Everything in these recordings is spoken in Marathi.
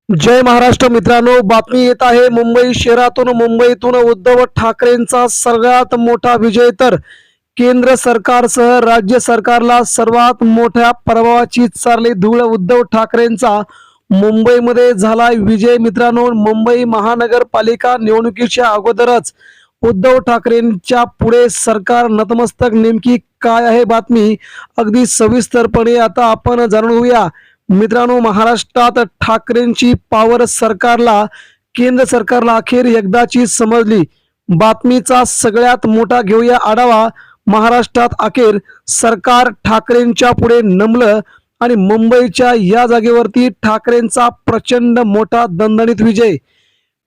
जय महाराष्ट्र मित्रांनो, बातमी येत आहे मुंबई शहरातून. मुंबईतून उद्धव ठाकरेंचा सगळ्यात मोठा विजय. तर केंद्र सरकारसह राज्य सरकारला सर्वात मोठ्या पराभवाची चारली धूळ. उद्धव ठाकरेंचा मुंबईमध्ये झाला विजय. मित्रांनो, मुंबई महानगरपालिका निवडणुकीच्या अगोदरच उद्धव ठाकरेंच्या पुढे सरकार नतमस्तक. नेमकी काय आहे बातमी, अगदी सविस्तरपणे आता आपण जाणून घेऊया. मित्रांनो, महाराष्ट्रात ठाकरेंची पॉवर सरकारला, केंद्र सरकारला अखेर एकदाची समजली. बातमीचा सगळ्यात मोठा घेऊया आढावा. महाराष्ट्रात अखेर सरकार ठाकरेंच्या पुढे नमलं आणि मुंबईच्या या जागेवरती ठाकरेंचा प्रचंड मोठा दणदणीत विजय.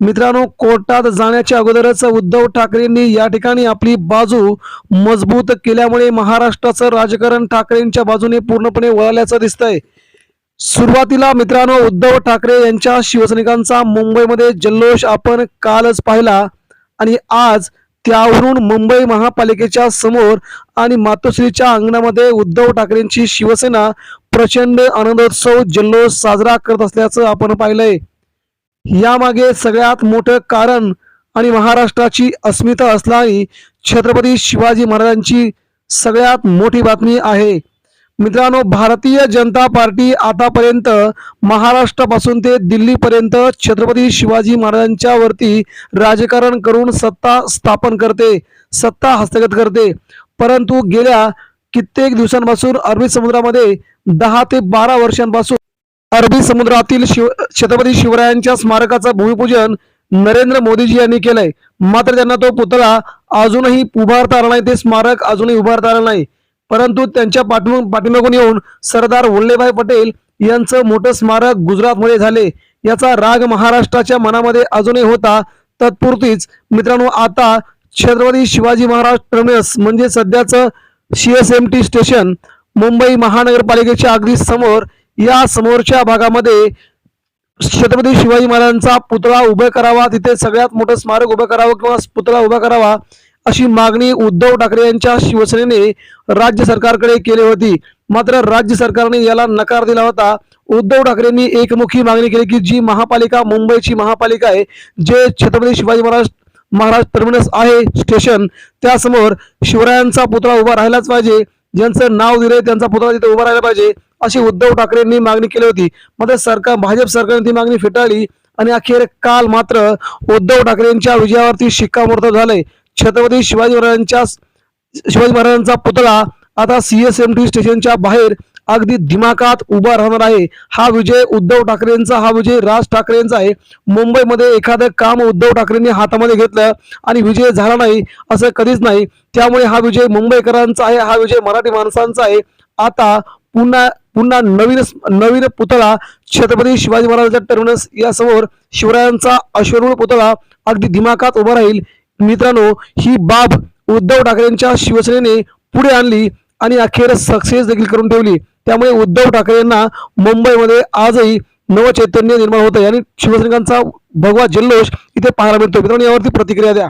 मित्रांनो, कोर्टात जाण्याच्या अगोदरच उद्धव ठाकरेंनी या ठिकाणी आपली बाजू मजबूत केल्यामुळे महाराष्ट्राचं राजकारण ठाकरेंच्या बाजूने पूर्णपणे वळल्याचं दिसतंय. सुरुवातीला मित्रांनो, उद्धव ठाकरे यांच्या शिवसैनिकांचा मुंबईमध्ये जल्लोष आपण कालच पाहिला आणि आज त्यावरून मुंबई महापालिकेच्या समोर आणि मातोश्रीच्या अंगणामध्ये उद्धव ठाकरेंची शिवसेना प्रचंड आनंदोत्सव जल्लोष साजरा करत असल्याचं आपण पाहिलंय. यामागे सगळ्यात मोठं कारण आणि महाराष्ट्राची अस्मिता असणारी छत्रपती शिवाजी महाराजांची सगळ्यात मोठी बातमी आहे. मित्रांनो, भारतीय जनता पार्टी आतापर्यंत महाराष्ट्रापासून ते दिल्लीपर्यंत छत्रपती शिवाजी महाराजांच्या वरती राजकारण करून सत्ता स्थापन करते, सत्ता हस्तगत करते. परंतु गेल्या कित्येक दिवसांपासून अरबी समुद्रामध्ये 10 ते 12 वर्षांपासून अरबी समुद्रातील छत्रपती शिवरायांच्या स्मारकाचं भूमिपूजन नरेंद्र मोदीजी यांनी केलंय. मात्र त्यांना तो पुतळा अजूनही उभारता आला नाही, ते स्मारक अजूनही उभारता आलं नाही. परंतु त्यांच्या पाठीमागून येऊन सरदार वल्लभभाई पटेल यांचं मोठं स्मारक गुजरातमध्ये झाले. याचा राग महाराष्ट्राच्या मनामध्ये अजूनही होता. तत्पुरतीच मित्रांनो, आता छत्रपती शिवाजी महाराज टर्मिनस म्हणजे सध्याचं CSMT स्टेशन मुंबई महानगरपालिकेच्या अगदी समोर, या समोरच्या भागामध्ये छत्रपती शिवाजी महाराजांचा पुतळा उभा करावा, तिथे सगळ्यात मोठं स्मारक उभं करावं किंवा पुतळा उभा करावा अशी मागणी उद्धव ठाकरे यांच्या शिवसेनेने राज्य सरकारकडे केली होती. मात्र राज्य सरकारने याला नकार दिला होता. उद्धव ठाकरेंनी एकमुखी मागणी केली की जी महापालिका, मुंबईची महापालिका आहे, जे छत्रपती शिवाजी महाराज टर्मिनस आहे स्टेशन, त्यासमोर शिवरायांचा पुतळा उभा राहिलाच पाहिजे, ज्यांचं नाव दिलंय त्यांचा पुतळा तिथे उभा राहिला पाहिजे अशी उद्धव ठाकरेंनी मागणी केली होती. मात्र भाजप सरकारने ती मागणी फेटाळली आणि अखेर काल मात्र उद्धव ठाकरेंच्या विजयावरती शिक्कामोर्तब झालंय. छत्रपती शिवाजी महाराजांचा पुतळा आता CSMT स्टेशनच्या बाहेर अगदी दिमाखात उभा राहणार आहे. हा विजय उद्धव ठाकरेंचा, हा विजय राज ठाकरेंचा आहे. मुंबईमध्ये एखादं काम उद्धव ठाकरेंनी हातामध्ये घेतलं आणि विजय झाला नाही असं कधीच नाही. त्यामुळे हा विजय मुंबईकरांचा आहे, हा विजय मराठी माणसांचा आहे. आता पुन्हा नवीन पुतळा छत्रपती शिवाजी महाराजांच्या टर्मिनस या समोर शिवरायांचा अश्वरूढ पुतळा अगदी दिमाखात उभा राहील. मित्रांनो, ही बाब उद्धव ठाकरेंच्या शिवसेनेने पुढे आणली आणि अखेर सक्सेस देखील करून ठेवली. त्यामुळे उद्धव ठाकरेंना मुंबईमध्ये आजही नवचैतन्य निर्माण होत आहे आणि शिवसैनिकांचा भगवा जल्लोष इथे पाहायला मिळतो. मित्रांनो, यावरती प्रतिक्रिया द्या.